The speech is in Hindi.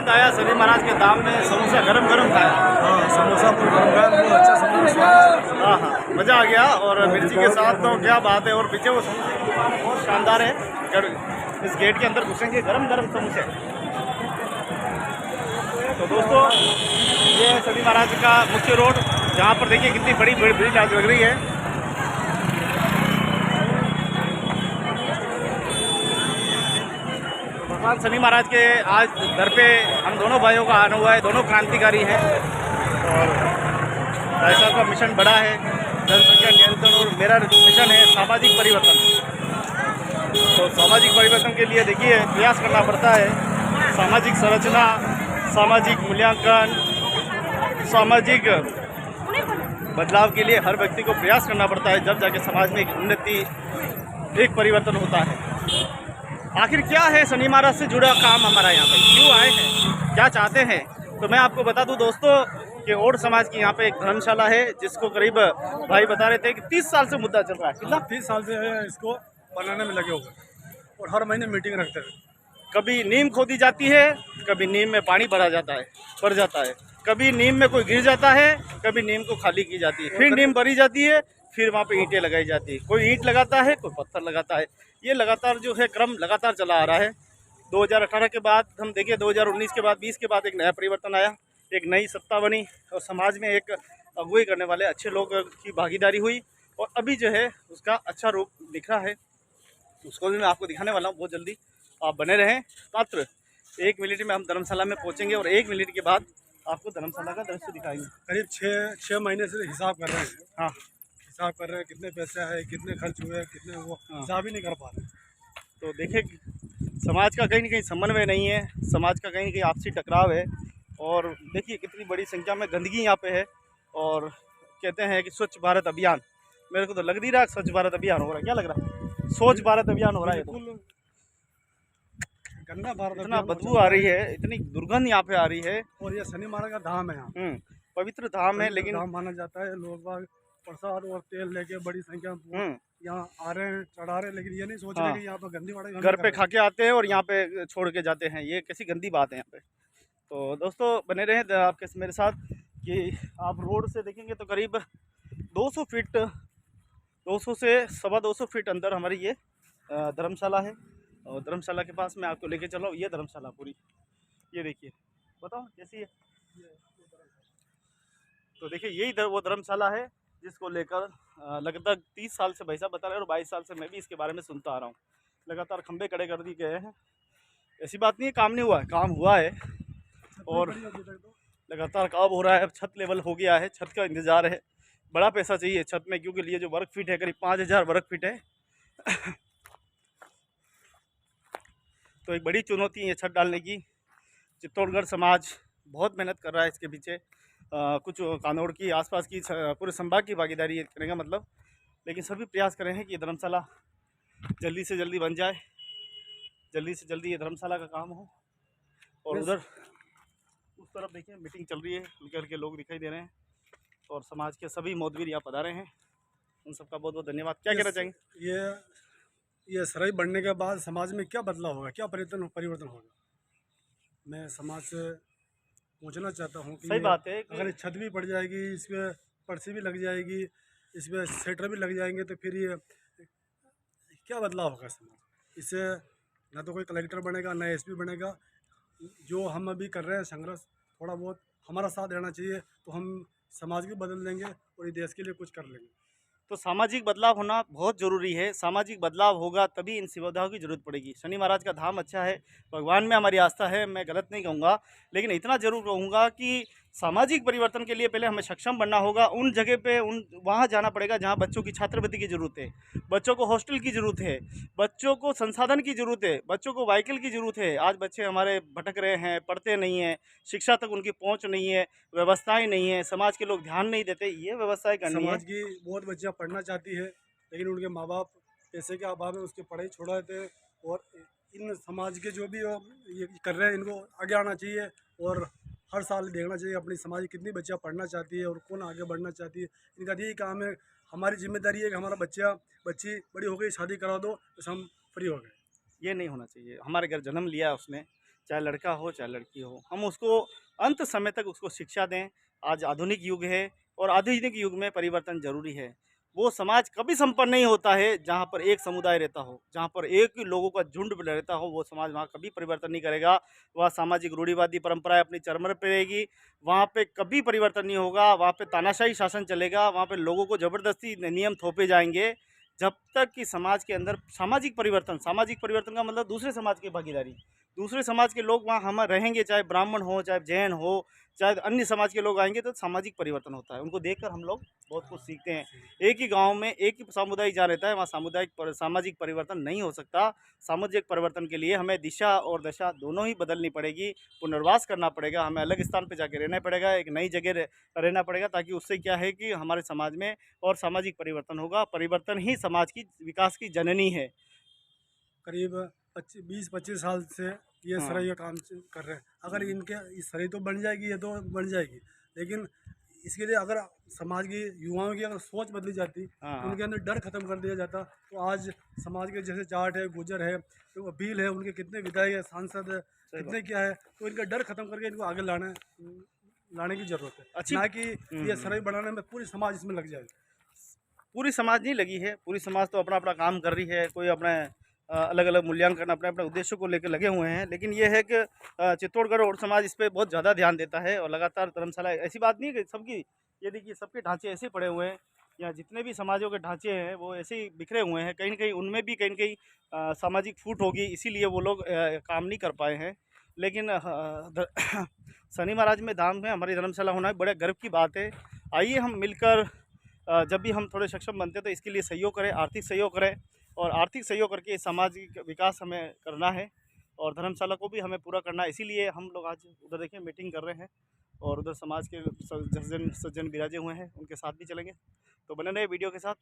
आनंद आया शनि महाराज के धाम में, समोसा गरम गरम खाया। हाँ, समोसा पूरा गरम गरम, बहुत अच्छा समोसा, स्वादिष्ट। हाँ हाँ, मज़ा आ गया। और मिर्ची के साथ तो क्या बात है। और पीछे वो समोसे की दुकान बहुत शानदार है। इस गेट के अंदर घुसेंगे, गरम गरम समोसे। तो दोस्तों, ये है शनि महाराज का मुख्य रोड, जहाँ पर देखिए कितनी बड़ी भीड़ आज लग रही है। भगवान शनि महाराज के आज दर पे हम दोनों भाइयों का आना हुआ है। दोनों क्रांतिकारी हैं और भाई साहब का मिशन बड़ा है, जनसंख्या नियंत्रण, और मेरा मिशन है सामाजिक परिवर्तन। तो सामाजिक परिवर्तन के लिए देखिए प्रयास करना पड़ता है। सामाजिक संरचना, सामाजिक मूल्यांकन, सामाजिक बदलाव के लिए हर व्यक्ति को प्रयास करना पड़ता है, जब जाके समाज में एक उन्नति, एक परिवर्तन होता है। आखिर क्या है शनि महाराज से जुड़ा काम हमारा यहाँ पे, क्यों आए हैं, क्या चाहते हैं, तो मैं आपको बता दूं दोस्तों कि ओड समाज की यहाँ पे एक धर्मशाला है, जिसको करीब भाई बता रहे थे कि 30 साल से मुद्दा चल रहा है। कितना? 30 साल से है इसको बनाने में लगे हुए और हर महीने मीटिंग रखते हैं। कभी नीम खोदी जाती है, कभी नीम में पानी भर जाता है, कभी नीम में कोई गिर जाता है, कभी नीम को खाली की जाती है, फिर नीम भरी जाती है, फिर वहाँ पे ईंटें लगाई जाती है। कोई ईंट लगाता है, कोई पत्थर लगाता है। ये लगातार जो है क्रम लगातार चला आ रहा है। 2018 के बाद हम देखें, 2019 के बाद 20 के बाद एक नया परिवर्तन आया, एक नई सत्ता बनी और समाज में एक अगुवाई करने वाले अच्छे लोग की भागीदारी हुई और अभी जो है उसका अच्छा रूप दिख रहा है। उसको भी मैं आपको दिखाने वाला हूँ बहुत जल्दी, आप बने रहें। मात्र 1 मिनट में हम धर्मशाला में पहुँचेंगे और 1 मिनट के बाद आपको धर्मशाला का दृश्य दिखाएंगे। करीब 6 महीने से हिसाब कर रहे हैं। हाँ, हिसाब कर रहे हैं कितने पैसे आए, कितने खर्च हुए, कितने वो हिसाब ही नहीं कर पा रहे। तो देखिए समाज का कहीं ना कहीं समन्वय नहीं है, समाज का कहीं ना कहीं आपसी टकराव है। और देखिए कितनी बड़ी संख्या में गंदगी यहाँ पे है। और कहते हैं कि स्वच्छ भारत अभियान, मेरे को तो लग नहीं रहा स्वच्छ भारत अभियान हो रहा है। क्या लग रहा है? स्वच्छ भारत अभियान हो रहा है। तो गंदा भारत, इतना बदबू आ रही है, इतनी दुर्गंध यहाँ पे आ रही है। और ये शनि महाराज का धाम है यहाँ, पवित्र धाम है, लेकिन धाम माना जाता है। लोग बाग प्रसाद और तेल लेके बड़ी संख्या में यहाँ आ रहे हैं, चढ़ा रहे हैं, लेकिन ये नहीं सोच रहे कि यहाँ पर गंदी वाड़े घर पे खा के आते हैं और यहाँ पे छोड़ के जाते हैं। ये कैसी गंदी बात है यहाँ पे। तो दोस्तों बने रहें आपके मेरे साथ कि आप रोड से देखेंगे तो करीब 200 फीट, 200 से 225 फीट अंदर हमारी ये धर्मशाला है। और धर्मशाला के पास मैं आपको लेके चला हूँ। ये धर्मशाला पूरी, ये देखिए, बताओ कैसी है। तो देखिए यही वो धर्मशाला है जिसको लेकर लगभग 30 साल से भाई साहब बता रहे हैं और 22 साल से मैं भी इसके बारे में सुनता आ रहा हूँ। लगातार खंबे खड़े कर दिए गए हैं। ऐसी बात नहीं है काम नहीं हुआ है, काम हुआ है और लगातार काम हो रहा है। अब छत लेवल हो गया है, छत का इंतज़ार है। बड़ा पैसा चाहिए छत में, क्योंकि लिए जो वर्ग फीट है करीब 5000 वर्ग फीट है। तो एक बड़ी चुनौती है ये छत डालने की। चित्तौड़गढ़ समाज बहुत मेहनत कर रहा है इसके पीछे। कुछ कानौड़ की आसपास की पूरे संभाग की भागीदारी करेगा मतलब, लेकिन सभी प्रयास कर रहे हैं कि ये धर्मशाला जल्दी से जल्दी बन जाए, जल्दी से जल्दी ये धर्मशाला का काम हो। और उधर उस तरफ देखिए मीटिंग चल रही है, निकल के लोग दिखाई दे रहे हैं और समाज के सभी मौदवीर यहाँ पधारे हैं। उन सबका बहुत बहुत धन्यवाद। क्या कहना चाहेंगे? ये सराय बनने के बाद समाज में क्या बदलाव होगा, क्या परिवर्तन होगा? मैं समाज से पूछना चाहता हूँ कि सही बात है कि अगर छत भी पड़ जाएगी, इसमें पर्ची भी लग जाएगी, इसमें सेटर भी लग जाएंगे, तो फिर ये क्या बदलाव होगा समाज? इससे ना तो कोई कलेक्टर बनेगा, ना एसपी बनेगा। जो हम अभी कर रहे हैं संघर्ष, थोड़ा बहुत हमारा साथ देना चाहिए, तो हम समाज भी बदल देंगे और ये देश के लिए कुछ कर लेंगे। तो सामाजिक बदलाव होना बहुत ज़रूरी है। सामाजिक बदलाव होगा तभी इन सुविधाओं की ज़रूरत पड़ेगी। शनि महाराज का धाम अच्छा है, भगवान में हमारी आस्था है, मैं गलत नहीं कहूँगा, लेकिन इतना ज़रूर कहूँगा कि सामाजिक परिवर्तन के लिए पहले हमें सक्षम बनना होगा। उन जगह पे वहाँ जाना पड़ेगा जहाँ बच्चों की छात्रवृत्ति की ज़रूरत है, बच्चों को हॉस्टल की ज़रूरत है, बच्चों को संसाधन की ज़रूरत है, बच्चों को व्हीकल की ज़रूरत है। आज बच्चे हमारे भटक रहे हैं, पढ़ते नहीं हैं, शिक्षा तक उनकी पहुँच नहीं है, व्यवस्थाएँ नहीं है, समाज के लोग ध्यान नहीं देते। ये व्यवस्थाएँ करनी है। समाज की बहुत बच्चियाँ पढ़ना चाहती है, लेकिन उनके माँ बाप पैसे के अभाव में उसकी पढ़ाई छोड़ा देते हैं। और इन समाज के जो भी ये कर रहे हैं, इनको आगे आना चाहिए और हर साल देखना चाहिए अपनी समाज कितनी बच्चियाँ पढ़ना चाहती है और कौन आगे बढ़ना चाहती है। इनका यही काम है। हमारी जिम्मेदारी है कि हमारा बच्ची बड़ी हो गई, शादी करा दो, तो हम फ्री हो गए। ये नहीं होना चाहिए। हमारे घर जन्म लिया उसने, चाहे लड़का हो चाहे लड़की हो, हम उसको अंत समय तक उसको शिक्षा दें। आज आधुनिक युग है और आधुनिक युग में परिवर्तन ज़रूरी है। वो समाज कभी संपन्न नहीं होता है जहाँ पर एक समुदाय रहता हो, जहाँ पर एक ही लोगों का झुंड रहता हो, वो समाज वहाँ कभी परिवर्तन नहीं करेगा। वह सामाजिक रूढ़िवादी परंपराएं अपनी चरम पर रहेगी, वहाँ पे कभी परिवर्तन नहीं होगा, वहाँ पे तानाशाही शासन चलेगा, वहाँ पे लोगों को ज़बरदस्ती नियम थोपे जाएंगे। जब तक कि समाज के अंदर सामाजिक परिवर्तन का मतलब दूसरे समाज की भागीदारी, दूसरे समाज के लोग वहाँ हम रहेंगे, चाहे ब्राह्मण हो, चाहे जैन हो, चाहे अन्य समाज के लोग आएंगे, तो सामाजिक परिवर्तन होता है। उनको देखकर हम लोग बहुत कुछ सीखते हैं। एक ही गांव में एक ही समुदाय जहाँ रहता है, वहाँ सामाजिक परिवर्तन नहीं हो सकता। सामाजिक परिवर्तन के लिए हमें दिशा और दशा दोनों ही बदलनी पड़ेगी, पुनर्वास करना पड़ेगा, हमें अलग स्थान पर जाके रहना पड़ेगा, एक नई जगह रहना पड़ेगा, ताकि उससे क्या है कि हमारे समाज में और सामाजिक परिवर्तन होगा। परिवर्तन ही समाज की विकास की जननी है। करीब 20-25 साल से ये हाँ। सराय का काम कर रहे हैं। अगर इनके इस सराय तो बन जाएगी, ये तो बन जाएगी, लेकिन इसके लिए अगर समाज की युवाओं की अगर सोच बदली जाती, हाँ, हाँ। उनके अंदर डर खत्म कर दिया जाता, तो आज समाज के जैसे जाट है, गुजर है, तो भील है, उनके कितने विधायक है, सांसद है, सही कितने बात। क्या है, तो इनका डर खत्म करके इनको आगे लाने की जरूरत है, अच्छी ना कि ये सराय बनाने में पूरी समाज इसमें लग जाए। पूरी समाज नहीं लगी है, पूरी समाज तो अपना अपना काम कर रही है, कोई अपने अलग अलग मूल्यांकन अपने अपने उद्देश्यों को लेकर लगे हुए हैं। लेकिन ये है कि चित्तौड़गढ़ और समाज इस पर बहुत ज़्यादा ध्यान देता है और लगातार धर्मशाला, ऐसी बात नहीं है कि सबकी, ये देखिए सबके ढांचे ऐसे पड़े हुए हैं, या जितने भी समाजों के ढांचे हैं वो ऐसे ही बिखरे हुए हैं, कहीं ना कहीं उनमें भी कहीं ना कहीं सामाजिक फूट होगी, इसीलिए वो लोग काम नहीं कर पाए हैं। लेकिन शनि महाराज में धाम में हमारी धर्मशाला होना बड़े गर्व की बात है। आइए हम मिलकर जब भी हम थोड़े सक्षम बनते हैं तो इसके लिए सहयोग करें, आर्थिक सहयोग करें, और आर्थिक सहयोग करके सामाजिक विकास हमें करना है और धर्मशाला को भी हमें पूरा करना है। इसीलिए हम लोग आज उधर देखिए मीटिंग कर रहे हैं और उधर समाज के सज्जन विराजे हुए हैं, उनके साथ भी चलेंगे। तो बने रहे वीडियो के साथ।